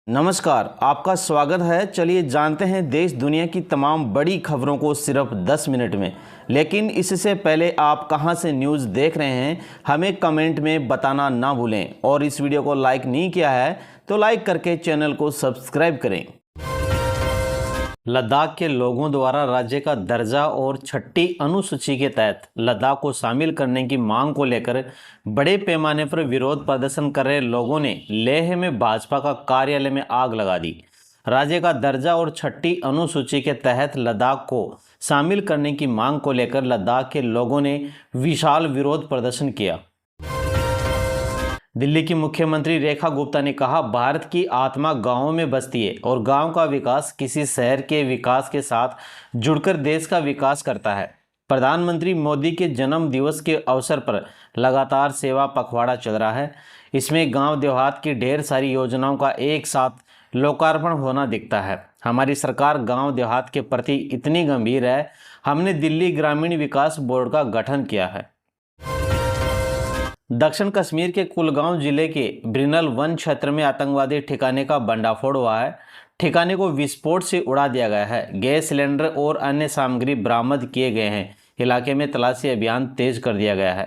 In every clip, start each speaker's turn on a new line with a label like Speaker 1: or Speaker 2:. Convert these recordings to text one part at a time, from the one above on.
Speaker 1: नमस्कार, आपका स्वागत है। चलिए जानते हैं देश दुनिया की तमाम बड़ी खबरों को सिर्फ 10 मिनट में। लेकिन इससे पहले आप कहां से न्यूज़ देख रहे हैं हमें कमेंट में बताना ना भूलें, और इस वीडियो को लाइक नहीं किया है तो लाइक करके चैनल को सब्सक्राइब करें। लद्दाख के लोगों द्वारा राज्य का दर्जा और 6ठी अनुसूची के तहत लद्दाख को शामिल करने की मांग को लेकर बड़े पैमाने पर विरोध प्रदर्शन कर रहे लोगों ने लेह में भाजपा का कार्यालय में आग लगा दी। राज्य का दर्जा और 6ठी अनुसूची के तहत लद्दाख को शामिल करने की मांग को लेकर लद्दाख के लोगों ने विशाल विरोध प्रदर्शन किया। दिल्ली की मुख्यमंत्री रेखा गुप्ता ने कहा, भारत की आत्मा गांवों में बसती है और गांव का विकास किसी शहर के विकास के साथ जुड़कर देश का विकास करता है। प्रधानमंत्री मोदी के जन्म दिवस के अवसर पर लगातार सेवा पखवाड़ा चल रहा है। इसमें गांव देहात की ढेर सारी योजनाओं का एक साथ लोकार्पण होना दिखता है। हमारी सरकार गांव देहात के प्रति इतनी गंभीर है, हमने दिल्ली ग्रामीण विकास बोर्ड का गठन किया है। दक्षिण कश्मीर के कुलगांव जिले के ब्रिनल वन क्षेत्र में आतंकवादी ठिकाने का भंडाफोड़ हुआ है। ठिकाने को विस्फोट से उड़ा दिया गया है। गैस सिलेंडर और अन्य सामग्री बरामद किए गए हैं। इलाके में तलाशी अभियान तेज कर दिया गया है।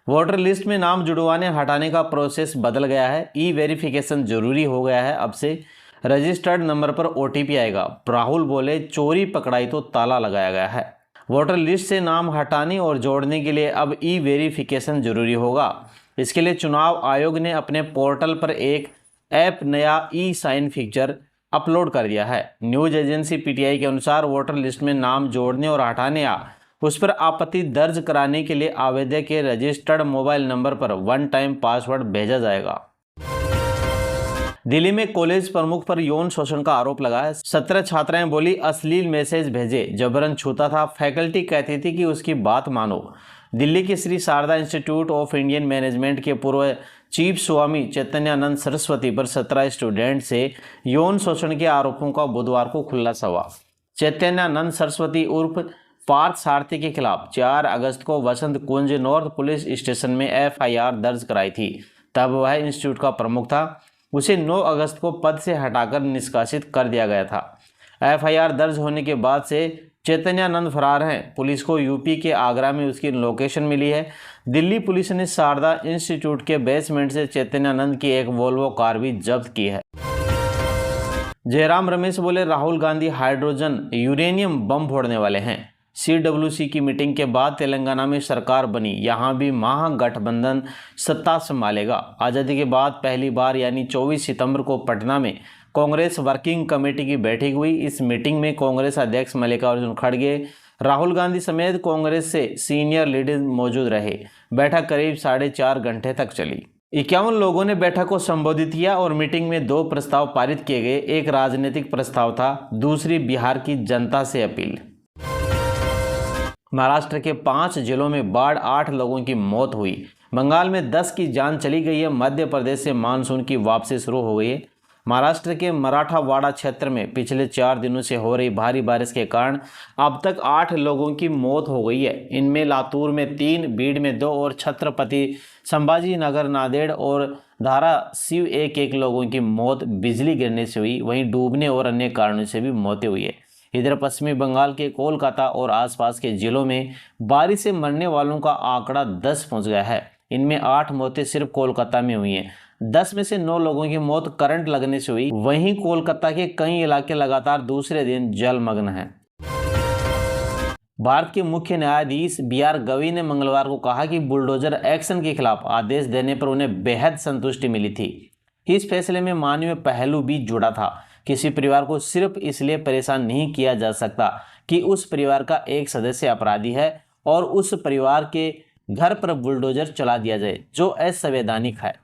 Speaker 1: वोटर लिस्ट में नाम जुड़वाने हटाने का प्रोसेस बदल गया है। ई वेरिफिकेशन जरूरी हो गया है। अब से रजिस्टर्ड नंबर पर OTP आएगा। राहुल बोले, चोरी पकड़ाई तो ताला लगाया गया है। वोटर लिस्ट से नाम हटाने और जोड़ने के लिए अब ई वेरिफिकेशन जरूरी होगा। इसके लिए चुनाव आयोग ने अपने पोर्टल पर एक ऐप नया ई साइन फीचर अपलोड कर दिया है। न्यूज एजेंसी PTI के अनुसार वोटर लिस्ट में नाम जोड़ने और हटाने या उस पर आपत्ति दर्ज कराने के लिए आवेदक के रजिस्टर्ड मोबाइल नंबर पर वन टाइम पासवर्ड भेजा जाएगा। दिल्ली में कॉलेज प्रमुख पर यौन शोषण का आरोप लगा है। 17 छात्राएं बोली, अश्लील मैसेज भेजे, जबरन छूता था। फैकल्टी कहती थी कि उसकी बात मानो। दिल्ली के Shri Sharada institute of Indian management के पूर्व चीफ स्वामी चैतन्यानंद सरस्वती पर 17 स्टूडेंट से यौन शोषण के आरोपों का बुधवार को खुलासा हुआ। चैतन्यानंद सरस्वती उर्फ पार्थ सारथी के खिलाफ 4 अगस्त को वसंत कुंज नॉर्थ पुलिस स्टेशन में FIR दर्ज कराई थी। तब वह इंस्टीट्यूट का प्रमुख था। उसे 9 अगस्त को पद से हटाकर निष्कासित कर दिया गया था। FIR दर्ज होने के बाद से चैतन्यानंद फरार हैं। पुलिस को यूपी के आगरा में उसकी लोकेशन मिली है। दिल्ली पुलिस ने शारदा इंस्टीट्यूट के बेसमेंट से चैतन्यानंद की एक वोल्वो कार भी जब्त की है। जयराम रमेश बोले, राहुल गांधी हाइड्रोजन यूरेनियम बम फोड़ने वाले हैं। CWC की मीटिंग के बाद तेलंगाना में सरकार बनी। यहां भी महागठबंधन सत्ता संभालेगा। आज़ादी के बाद पहली बार यानी 24 सितंबर को पटना में कांग्रेस वर्किंग कमेटी की बैठक हुई। इस मीटिंग में कांग्रेस अध्यक्ष मल्लिकार्जुन खड़गे, राहुल गांधी समेत कांग्रेस से सीनियर लीडर मौजूद रहे। बैठक करीब 4.5 घंटे तक चली। 51 लोगों ने बैठक को संबोधित किया और मीटिंग में 2 प्रस्ताव पारित किए गए। एक राजनीतिक प्रस्ताव था, दूसरी बिहार की जनता से अपील। महाराष्ट्र के 5 जिलों में बाढ़, 8 लोगों की मौत हुई। बंगाल में 10 की जान चली गई है। मध्य प्रदेश से मानसून की वापसी शुरू हो गई है। महाराष्ट्र के मराठावाड़ा क्षेत्र में पिछले 4 दिनों से हो रही भारी बारिश के कारण अब तक 8 लोगों की मौत हो गई है। इनमें लातूर में 3, बीड़ में 2 और छत्रपति संभाजी नगर, नांदेड़ और धाराशिव 1 लोगों की मौत बिजली गिरने से हुई। वहीं डूबने और अन्य कारणों से भी मौतें हुई है। इधर पश्चिमी बंगाल के कोलकाता और आसपास के जिलों में बारिश से मरने वालों का आंकड़ा 10 पहुंच गया है। इनमें 8 मौतें सिर्फ कोलकाता में हुई हैं। 10 में से 9 लोगों की मौत करंट लगने से हुई। वहीं कोलकाता के कई इलाके लगातार दूसरे दिन जलमग्न हैं। भारत के मुख्य न्यायाधीश BR गवई ने मंगलवार को कहा कि बुलडोजर एक्शन के खिलाफ आदेश देने पर उन्हें बेहद संतुष्टि मिली थी। इस फैसले में मानवीय पहलू भी जुड़ा था। किसी परिवार को सिर्फ इसलिए परेशान नहीं किया जा सकता कि उस परिवार का एक सदस्य अपराधी है और उस परिवार के घर पर बुलडोजर चला दिया जाए, जो असंवैधानिक है।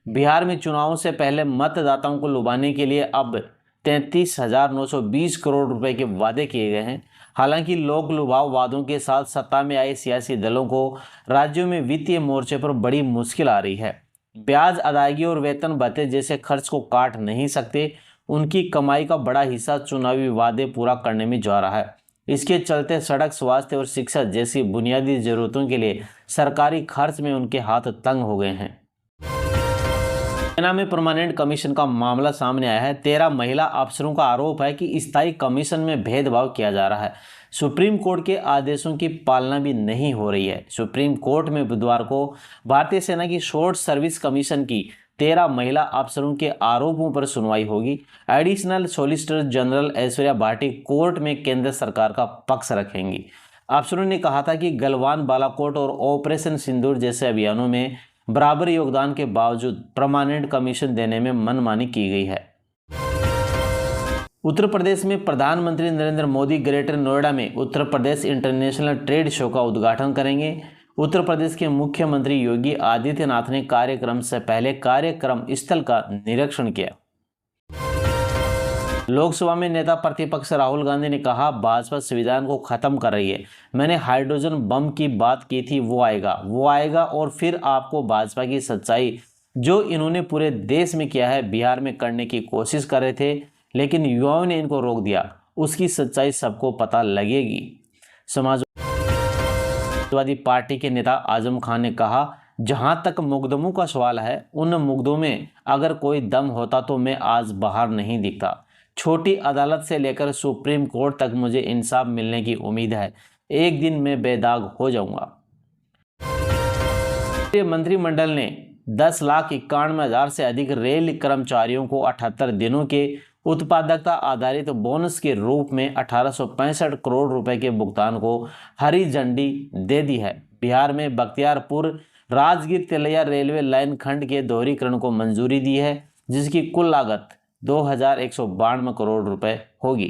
Speaker 1: बिहार में चुनावों से पहले मतदाताओं को लुभाने के लिए अब 33,920 करोड़ रुपए के वादे किए गए हैं। हालांकि लोक लुभाव वादों के साथ सत्ता में आए सियासी दलों को राज्यों में वित्तीय मोर्चे पर बड़ी मुश्किल आ रही है। ब्याज अदायगी और वेतन भत्ते जैसे खर्च को काट नहीं सकते। उनकी कमाई का बड़ा हिस्सा चुनावी वादे पूरा करने में जा रहा है। इसके चलते सड़क, स्वास्थ्य और शिक्षा जैसी बुनियादी जरूरतों के लिए सरकारी खर्च में उनके हाथ तंग हो गए हैं। सेना में परमानेंट कमीशन का मामला सामने आया है। 13 महिला अफसरों का आरोप है कि स्थायी कमीशन में भेदभाव किया जा रहा है। सुप्रीम कोर्ट के आदेशों की पालना भी नहीं हो रही है। सुप्रीम कोर्ट में बुधवार को भारतीय सेना की शॉर्ट सर्विस कमीशन की 13 महिला अफसरों के आरोपों पर सुनवाई होगी। Additional solicitor general Aishwarya Bhati court में केंद्र सरकार का पक्ष रखेंगी। अफसरों ने कहा था कि गलवान, बालाकोट और ऑपरेशन सिंदूर जैसे अभियानों में बराबर योगदान के बावजूद परमानेंट कमीशन देने में मनमानी की गई है। उत्तर प्रदेश में प्रधानमंत्री नरेंद्र मोदी ग्रेटर नोएडा में Uttar Pradesh international trade show का उद्घाटन करेंगे। उत्तर प्रदेश के मुख्यमंत्री योगी आदित्यनाथ ने कार्यक्रम से पहले कार्यक्रम स्थल का निरीक्षण किया। लोकसभा में नेता प्रतिपक्ष राहुल गांधी ने कहा, भाजपा संविधान को खत्म कर रही है। मैंने हाइड्रोजन बम की बात की थी, वो आएगा और फिर आपको भाजपा की सच्चाई जो इन्होंने पूरे देश में किया है, बिहार में करने की कोशिश कर रहे थे लेकिन युवाओं ने इनको रोक दिया, उसकी सच्चाई सबको पता लगेगी। समाजवादी पार्टी के नेता आजम खान ने कहा, जहां तक मुकदमों का सवाल है, उन मुकदमों में अगर कोई दम होता तो मैं आज बाहर नहीं दिखता। छोटी अदालत से लेकर सुप्रीम कोर्ट तक मुझे इंसाफ मिलने की उम्मीद है। एक दिन मैं बेदाग हो जाऊंगा। मंत्रिमंडल ने 10,91,000 से अधिक रेल कर्मचारियों को 78 दिनों के उत्पादकता आधारित बोनस के रूप में 1865 करोड़ रुपए के भुगतान को हरी झंडी दे दी है। बिहार में बख्तियारपुर राजगीर तिलैया रेलवे लाइन खंड के दोहरीकरण को मंजूरी दी है, जिसकी कुल लागत 2,192 करोड़ रुपए होगी।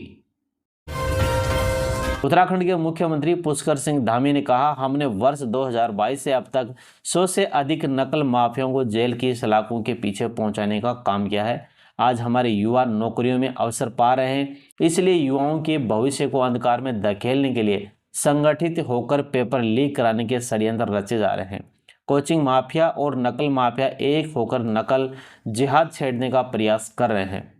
Speaker 1: उत्तराखंड के मुख्यमंत्री पुष्कर सिंह धामी ने कहा, हमने वर्ष 2022 से अब तक 100 से अधिक नकल माफियाओं को जेल की सलाखों के पीछे पहुंचाने का काम किया है। आज हमारे युवा नौकरियों में अवसर पा रहे हैं, इसलिए युवाओं के भविष्य को अंधकार में धकेलने के लिए संगठित होकर पेपर लीक कराने के षड्यंत्र रचे जा रहे हैं। कोचिंग माफिया और नकल माफिया एक होकर नकल जिहाद छेड़ने का प्रयास कर रहे हैं।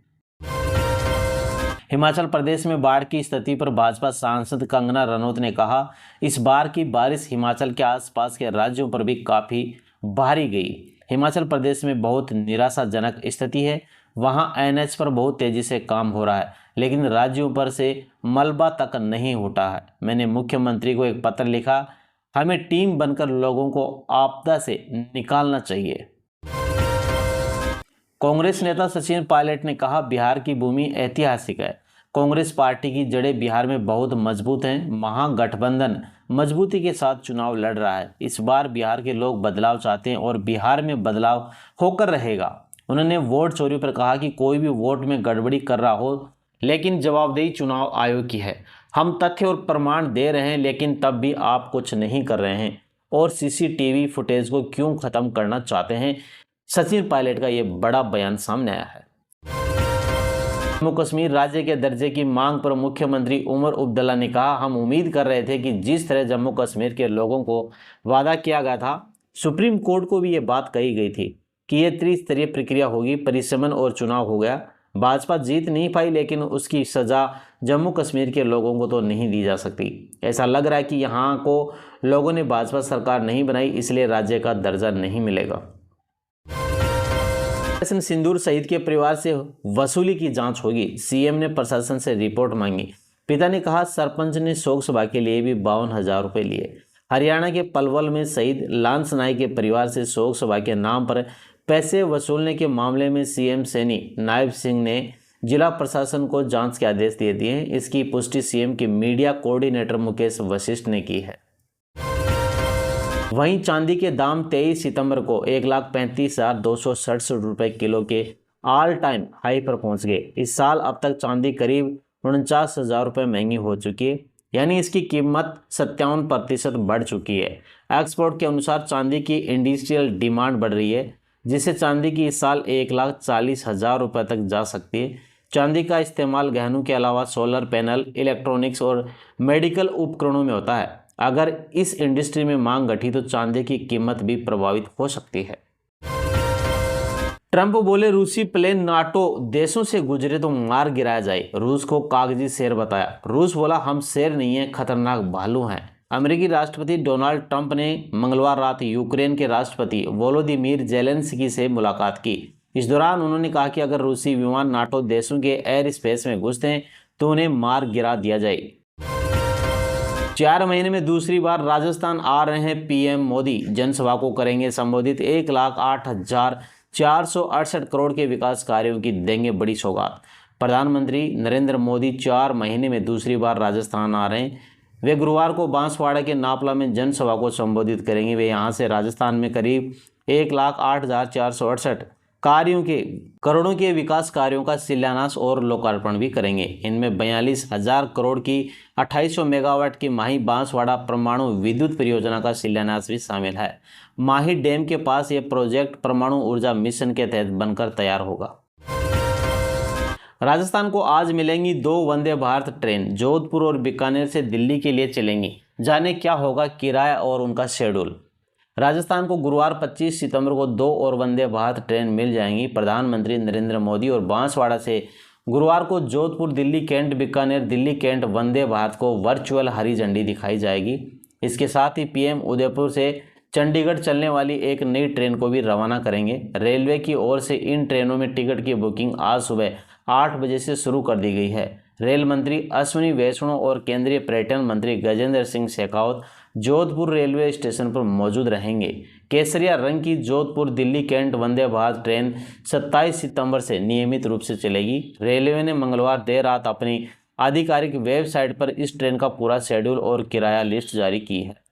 Speaker 1: हिमाचल प्रदेश में बाढ़ की स्थिति पर भाजपा सांसद कंगना रनौत ने कहा, इस बार की बारिश हिमाचल के आसपास के राज्यों पर भी काफी भारी गई। हिमाचल प्रदेश में बहुत निराशाजनक स्थिति है। वहां एनएच पर बहुत तेजी से काम हो रहा है, लेकिन राज्यों पर से मलबा तक नहीं उठा है। मैंने मुख्यमंत्री को एक पत्र लिखा, हमें टीम बनकर लोगों को आपदा से निकालना चाहिए। कांग्रेस नेता सचिन पायलट ने कहा, बिहार की भूमि ऐतिहासिक है। कांग्रेस पार्टी की जड़ें बिहार में बहुत मजबूत हैं। महागठबंधन मजबूती के साथ चुनाव लड़ रहा है। इस बार बिहार के लोग बदलाव चाहते हैं और बिहार में बदलाव होकर रहेगा। उन्होंने वोट चोरी पर कहा कि कोई भी वोट में गड़बड़ी कर रहा हो, लेकिन जवाबदेही चुनाव आयोग की है। हम तथ्य और प्रमाण दे रहे हैं, लेकिन तब भी आप कुछ नहीं कर रहे हैं और सीसीटीवी फुटेज को क्यों खत्म करना चाहते हैं। सचिन पायलट का ये बड़ा बयान सामने आया है। जम्मू कश्मीर राज्य के दर्जे की मांग पर मुख्यमंत्री उमर अब्दुल्ला ने कहा, हम उम्मीद कर रहे थे कि जिस तरह जम्मू कश्मीर के लोगों को वादा किया गया था, सुप्रीम कोर्ट को भी ये बात कही गई थी कि ये त्रिस्तरीय प्रक्रिया होगी, परिसमन और चुनाव हो गया। भाजपा जीत नहीं पाई, लेकिन उसकी सजा जम्मू कश्मीर के लोगों को तो नहीं दी जा सकती। ऐसा लग रहा है कि यहाँ को लोगों ने भाजपा सरकार नहीं बनाई, इसलिए राज्य का दर्जा नहीं मिलेगा। ऑपरेशन सिंदूर शहीद के परिवार से वसूली की जांच होगी। सीएम ने प्रशासन से रिपोर्ट मांगी। पिता ने कहा, सरपंच ने शोक सभा के लिए भी 52,000 रुपये लिए। हरियाणा के पलवल में शहीद लांस नाई के परिवार से शोक सभा के नाम पर पैसे वसूलने के मामले में सीएम सैनी नायब सिंह ने जिला प्रशासन को जांच के आदेश दे दिए हैं। इसकी पुष्टि सीएम के मीडिया कोऑर्डिनेटर मुकेश वशिष्ठ ने की है। वहीं चांदी के दाम 23 सितंबर को 1,35,267 रुपये किलो के ऑल टाइम हाई पर पहुंच गए। इस साल अब तक चांदी करीब 49,000 रुपये महंगी हो चुकी है, यानी इसकी कीमत 57% बढ़ चुकी है। एक्सपोर्ट के अनुसार चांदी की इंडस्ट्रियल डिमांड बढ़ रही है, जिससे चांदी की इस साल 1,40,000 रुपये तक जा सकती है। चांदी का इस्तेमाल गहनों के अलावा सोलर पैनल, इलेक्ट्रॉनिक्स और मेडिकल उपकरणों में होता है। अगर इस इंडस्ट्री में मांग घटी तो चांदी की कीमत भी प्रभावित हो सकती है। ट्रंप बोले, रूसी प्लेन नाटो देशों से गुजरे तो मार गिराया जाए। रूस को कागजी शेर बताया। रूस बोला, हम शेर नहीं हैं, खतरनाक भालू हैं। अमेरिकी राष्ट्रपति डोनाल्ड ट्रंप ने मंगलवार रात यूक्रेन के राष्ट्रपति वोलोदिमीर जेलेंस्की से मुलाकात की। इस दौरान उन्होंने कहा कि अगर रूसी विमान नाटो देशों के एयर स्पेस में घुसते हैं तो उन्हें मार गिरा दिया जाए। 4 महीने में दूसरी बार राजस्थान आ रहे हैं पीएम मोदी, जनसभा को करेंगे संबोधित। 1,08,468 करोड़ के विकास कार्यों की देंगे बड़ी सौगात। प्रधानमंत्री नरेंद्र मोदी 4 महीने में दूसरी बार राजस्थान आ रहे हैं। वे गुरुवार को बांसवाड़ा के नापला में जनसभा को संबोधित करेंगे। वे यहां से राजस्थान में करीब 1,08,468 करोड़ों के विकास कार्यों का शिलान्यास और लोकार्पण भी करेंगे। इनमें 42,000 करोड़ की 2800 मेगावाट की माही बांसवाड़ा परमाणु विद्युत परियोजना का शिलान्यास भी शामिल है। माही डैम के पास यह प्रोजेक्ट परमाणु ऊर्जा मिशन के तहत बनकर तैयार होगा। राजस्थान को आज मिलेंगी 2 वंदे भारत ट्रेन, जोधपुर और बीकानेर से दिल्ली के लिए चलेंगी। जाने क्या होगा किराया और उनका शेड्यूल। राजस्थान को गुरुवार 25 सितंबर को 2 और वंदे भारत ट्रेन मिल जाएंगी। प्रधानमंत्री नरेंद्र मोदी और बांसवाड़ा से गुरुवार को जोधपुर दिल्ली कैंट बीकानेर दिल्ली कैंट वंदे भारत को वर्चुअल हरी झंडी दिखाई जाएगी। इसके साथ ही पीएम उदयपुर से चंडीगढ़ चलने वाली एक नई ट्रेन को भी रवाना करेंगे। रेलवे की ओर से इन ट्रेनों में टिकट की बुकिंग आज सुबह 8 बजे से शुरू कर दी गई है। रेल मंत्री अश्विनी वैष्णव और केंद्रीय पर्यटन मंत्री गजेंद्र सिंह शेखावत जोधपुर रेलवे स्टेशन पर मौजूद रहेंगे। केसरिया रंग की जोधपुर दिल्ली कैंट वंदे भारत ट्रेन 27 सितंबर से नियमित रूप से चलेगी। रेलवे ने मंगलवार देर रात अपनी आधिकारिक वेबसाइट पर इस ट्रेन का पूरा शेड्यूल और किराया लिस्ट जारी की है।